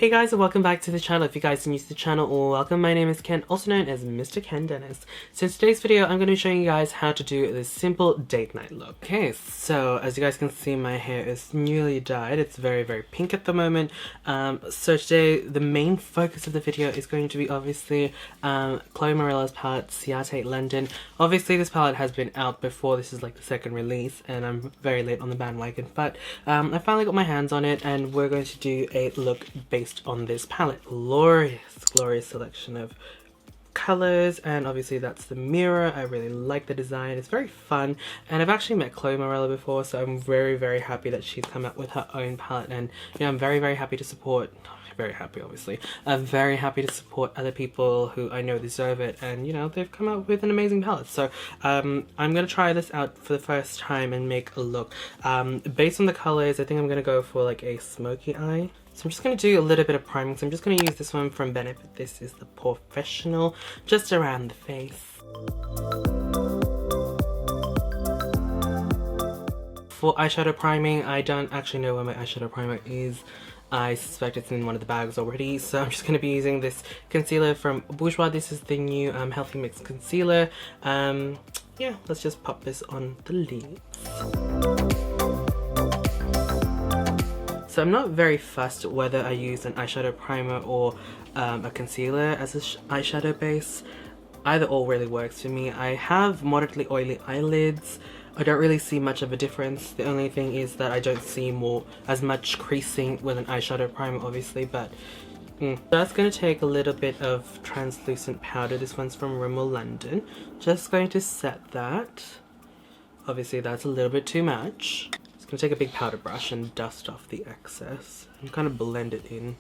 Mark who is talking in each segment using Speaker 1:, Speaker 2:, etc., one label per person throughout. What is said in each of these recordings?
Speaker 1: Hey guys, and welcome back to the channel. If you guys are new to the channel, welcome. My name is Ken, also known as MrKenDenis. So in today's video, I'm going to be showing you guys how to do this simple date night look. Okay, so as you guys can see, my hair is newly dyed. It's very pink at the moment. So today, the main focus of the video is going to be obviously Chloe Morello's palette, Ciate London. Obviously, this palette has been out before. This is like the second release, and I'm very late on the bandwagon. But I finally got my hands on it, and we're going to do a look based on this palette. Glorious selection of colors, and obviously that's the mirror. I really like the design. It's very fun, and I've actually met Chloe Morello before, so I'm very happy that she's come out with her own palette. And you know, I'm very happy to support. Obviously. I'm very happy to support other people who I know deserve it, and you know, they've come out with an amazing palette. So I'm gonna try this out for the first time and make a look. Based on the colors, I think I'm gonna go for like a smoky eye. So I'm just going to do a little bit of priming. So I'm just going to use this one from Benefit. This is the POREfessional, just around the face. For eyeshadow priming, I don't actually know where my eyeshadow primer is. I suspect it's in one of the bags already. So I'm just going to be using this concealer from Bourjois. This is the new Healthy Mix Concealer. Yeah, let's just pop this on the lids. So I'm not very fussed whether I use an eyeshadow primer or a concealer as an eyeshadow base. Either or really works for me. I have moderately oily eyelids. I don't really see much of a difference. The only thing is that I don't see as much creasing with an eyeshadow primer, obviously, but that's going to take a little bit of translucent powder. This one's from Rimmel London. Just going to set that. Obviously that's a little bit too much. I'm gonna take a big powder brush and dust off the excess and kind of blend it in.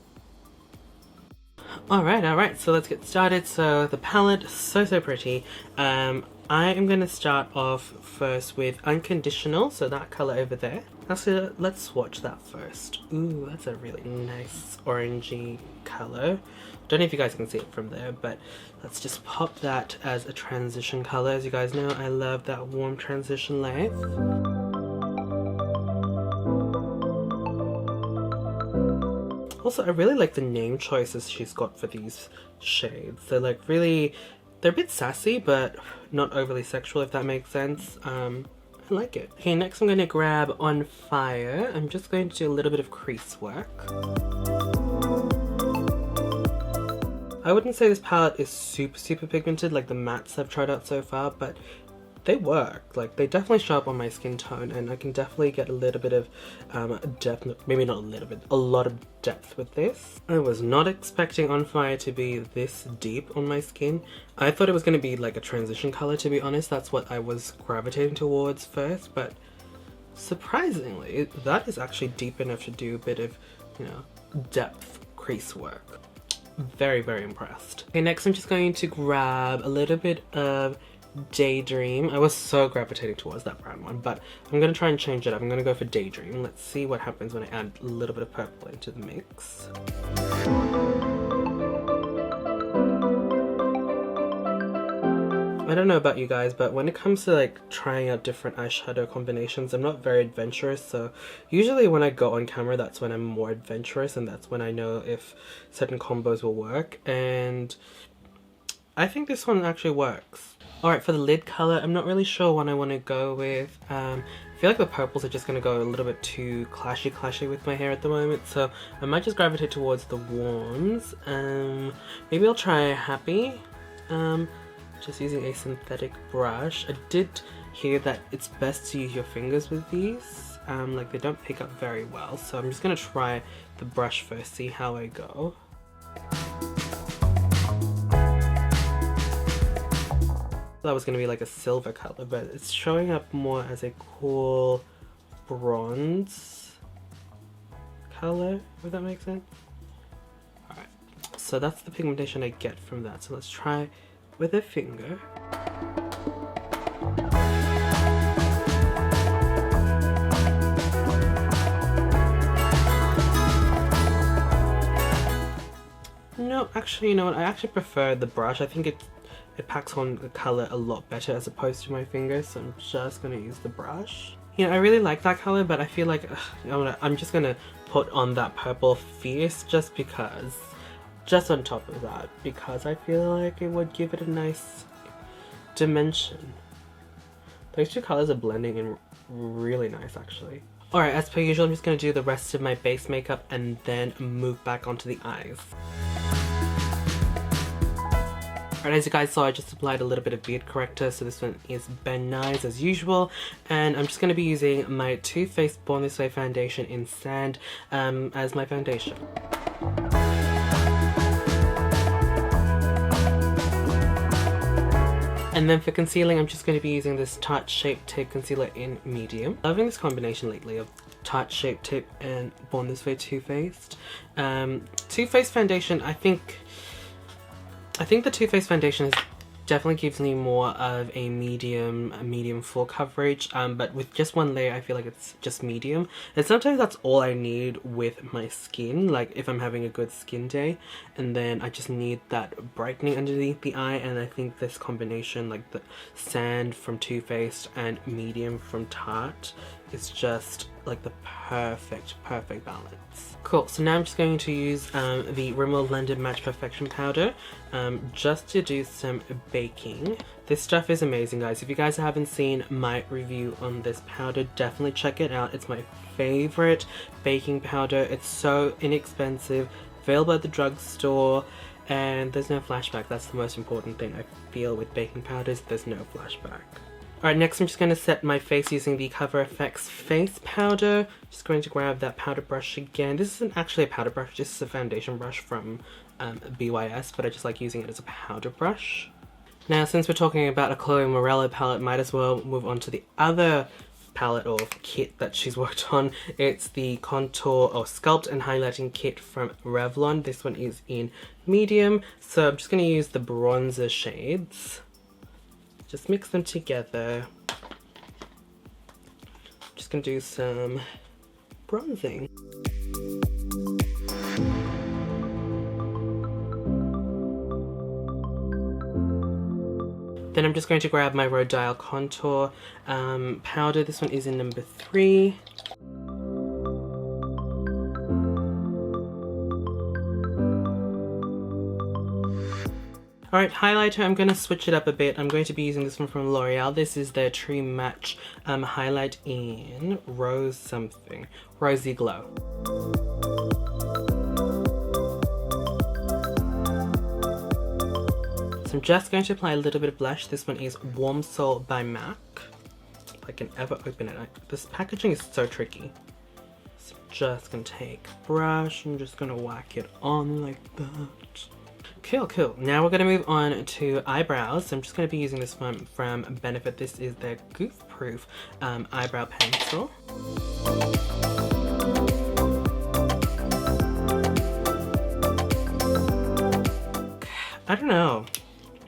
Speaker 1: Alright, so let's get started. So the palette, so pretty. I am gonna start off first with Unconditional, so that color over there. Actually, let's swatch that first. Ooh, that's a really nice orangey color. Don't know if you guys can see it from there, but let's just pop that as a transition color. As you guys know, I love that warm transition light. Also, I really like the name choices she's got for these shades. They're like really, they're a bit sassy, but not overly sexual, if that makes sense. I like it. Okay, next I'm going to grab On Fire. I'm just going to do a little bit of crease work. I wouldn't say this palette is super pigmented like the mattes I've tried out so far, but they work. Like, they definitely show up on my skin tone, and I can definitely get a little bit of depth, maybe not a little bit, a lot of depth with this. I was not expecting On Fire to be this deep on my skin. I thought it was going to be like a transition color, to be honest. That's what I was gravitating towards first, but surprisingly, that is actually deep enough to do a bit of, you know, depth crease work. Very impressed. Okay, next I'm just going to grab a little bit of Daydream. I was so gravitating towards that brown one, but I'm going to try and change it up. I'm going to go for Daydream. Let's see what happens when I add a little bit of purple into the mix. I don't know about you guys, but when it comes to like trying out different eyeshadow combinations, I'm not very adventurous. So usually when I go on camera, that's when I'm more adventurous, and that's when I know if certain combos will work. And I think this one actually works. Alright, for the lid color, I'm not really sure what I want to go with. I feel like the purples are just going to go a little bit too clashy with my hair at the moment, so I might just gravitate towards the warms. Maybe I'll try Happy, just using a synthetic brush. I did hear that it's best to use your fingers with these, like they don't pick up very well, so I'm just going to try the brush first, see how I go. That was going to be like a silver color, but it's showing up more as a cool bronze color, if that makes sense. Alright, so that's the pigmentation I get from that. So let's try with a finger. No, actually, you know what? I actually prefer the brush. I think it packs on the color a lot better as opposed to my fingers, so I'm just going to use the brush. You know, I really like that color, but I feel like I'm just going to put on that purple fierce just because, just on top of that, because I feel like it would give it a nice dimension. Those two colors are blending in really nice actually. Alright, as per usual, I'm just going to do the rest of my base makeup and then move back onto the eyes. Alright, as you guys saw, I just applied a little bit of beard corrector, so this one is Nice as usual, and I'm just going to be using my Too Faced Born This Way foundation in Sand as my foundation. And then for concealing, I'm just going to be using this Tarte Shape Tape Concealer in Medium. Loving this combination lately of Tarte Shape Tape and Born This Way Too Faced. Too Faced foundation, I think the Too Faced foundation definitely gives me more of a medium full coverage, but with just one layer I feel like it's just medium, and sometimes that's all I need with my skin, like if I'm having a good skin day and then I just need that brightening underneath the eye. And I think this combination, like the Sand from Too Faced and medium from Tarte, is just like the perfect balance. Cool, so now I'm just going to use the Rimmel Blended Match Perfection powder just to do some baking. This stuff is amazing, guys. If you guys haven't seen my review on this powder, definitely check it out. It's my favorite baking powder. It's so inexpensive, available at the drugstore, and there's no flashback. That's the most important thing I feel with baking powders. There's no flashback. Alright, next I'm just going to set my face using the CoverFX face powder. Just going to grab that powder brush again. This isn't actually a powder brush, this is a foundation brush from BYS, but I just like using it as a powder brush. Now, since we're talking about a Chloe Morello palette, might as well move on to the other palette or kit that she's worked on. It's the Contour or Sculpt and Highlighting Kit from Revlon. This one is in medium, so I'm just going to use the bronzer shades. Just mix them together. Just gonna do some bronzing. Then I'm just going to grab my Rodial Contour powder. This one is in number 3. Alright, highlighter, I'm going to switch it up a bit. I'm going to be using this one from L'Oreal. This is their True Match highlight in Rosy Glow. So I'm just going to apply a little bit of blush. This one is Warm Soul by MAC. If I can ever open it. This packaging is so tricky. So I'm just going to take a brush and just going to whack it on like that. Cool. Now we're going to move on to eyebrows. So I'm just going to be using this one from Benefit. This is their Goof Proof eyebrow pencil. I don't know.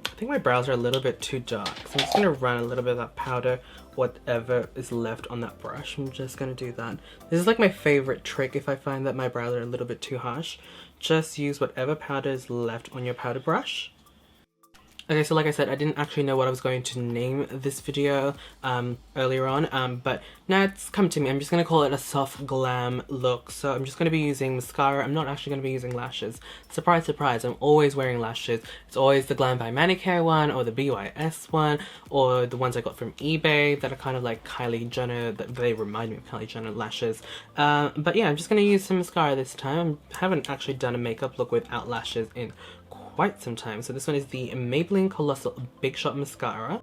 Speaker 1: I think my brows are a little bit too dark. So I'm just going to run a little bit of that powder, whatever is left on that brush. I'm just going to do that. This is like my favorite trick if I find that my brows are a little bit too harsh. Just use whatever powder is left on your powder brush. Okay, so like I said, I didn't actually know what I was going to name this video earlier on, but now it's come to me. I'm just going to call it a soft glam look. So I'm just going to be using mascara. I'm not actually going to be using lashes. Surprise, surprise, I'm always wearing lashes. It's always the Glam by Manicare one, or the BYS one, or the ones I got from eBay that are kind of like Kylie Jenner, they remind me of Kylie Jenner lashes. But yeah, I'm just going to use some mascara this time. I haven't actually done a makeup look without lashes in quite some time. So this one is the Maybelline Colossal Big Shot Mascara.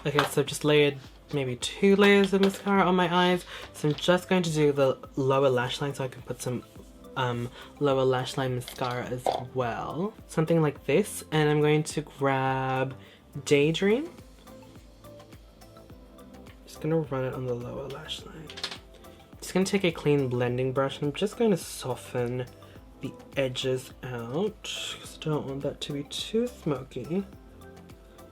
Speaker 1: Okay, so I've just layered maybe 2 layers of mascara on my eyes. So I'm just going to do the lower lash line so I can put some lower lash line mascara as well. Something like this. And I'm going to grab Daydream. Just gonna run it on the lower lash line. Just gonna take a clean blending brush and I'm just going to soften the edges out because I don't want that to be too smoky.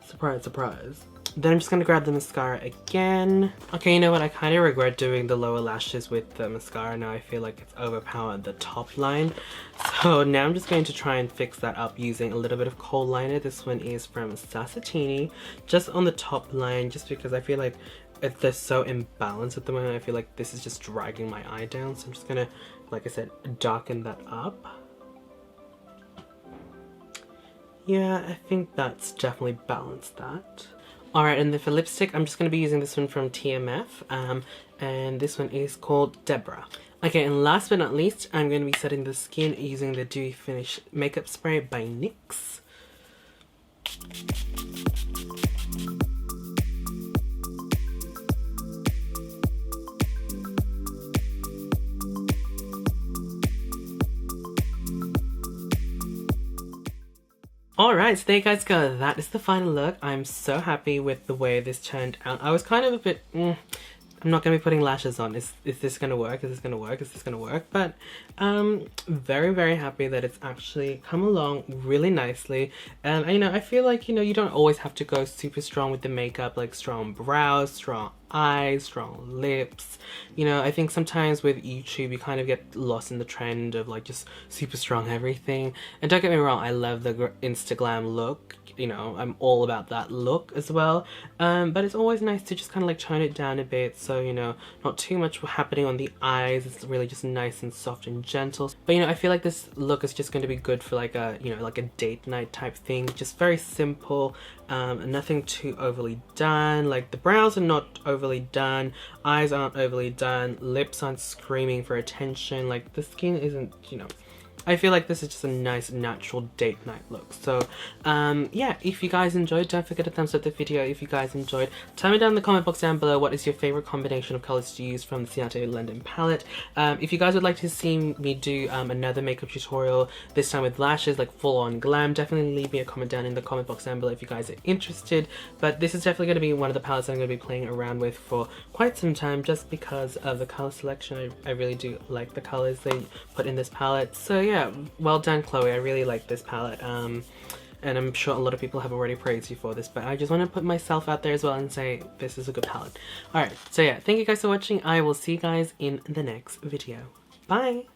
Speaker 1: Surprise, surprise. Then I'm just gonna grab the mascara again. Okay, you know what? I kind of regret doing the lower lashes with the mascara now. I feel like it's overpowered the top line. So now I'm just going to try and fix that up using a little bit of Khol liner. This one is from Sasatinnie, just on the top line, just because I feel like they're so imbalanced at the moment. I feel like this is just dragging my eye down. So I'm just gonna, like I said, darken that up. Yeah, I think that's definitely balanced that. Alright, and then for lipstick, I'm just going to be using this one from TMF, and this one is called Deborah. Okay, and last but not least, I'm going to be setting the skin using the Dewy Finish Makeup Spray by NYX. Alright, so there you guys go. That is the final look. I'm so happy with the way this turned out. I was kind of a bit, I'm not going to be putting lashes on. Is this going to work? Is this going to work? Is this going to work? But very, very happy that it's actually come along really nicely. And, you know, I feel like, you know, you don't always have to go super strong with the makeup, like strong brows, strong eyes, strong lips. You know, I think sometimes with YouTube you kind of get lost in the trend of like just super strong everything. And don't get me wrong, I love the Instagram look. You know, I'm all about that look as well, but it's always nice to just kind of like tone it down a bit, so you know, not too much happening on the eyes. It's really just nice and soft and gentle. But you know, I feel like this look is just going to be good for like a, you know, like a date night type thing. Just very simple, nothing too overly done. Like the brows are not overly done, eyes aren't overly done, lips aren't screaming for attention, like the skin isn't, you know, I feel like this is just a nice natural date night look. So yeah, if you guys enjoyed, don't forget to thumbs up the video. If you guys enjoyed, tell me down in the comment box down below what is your favorite combination of colors to use from the Ciate London palette. If you guys would like to see me do another makeup tutorial, this time with lashes, like full on glam, definitely leave me a comment down in the comment box down below if you guys are interested. But this is definitely going to be one of the palettes I'm going to be playing around with for quite some time, just because of the color selection. I really do like the colors they put in this palette. So yeah, well done Chloe, I really like this palette, and I'm sure a lot of people have already praised you for this, but I just want to put myself out there as well and say this is a good palette. Alright, so yeah, thank you guys for watching. I will see you guys in the next video. Bye!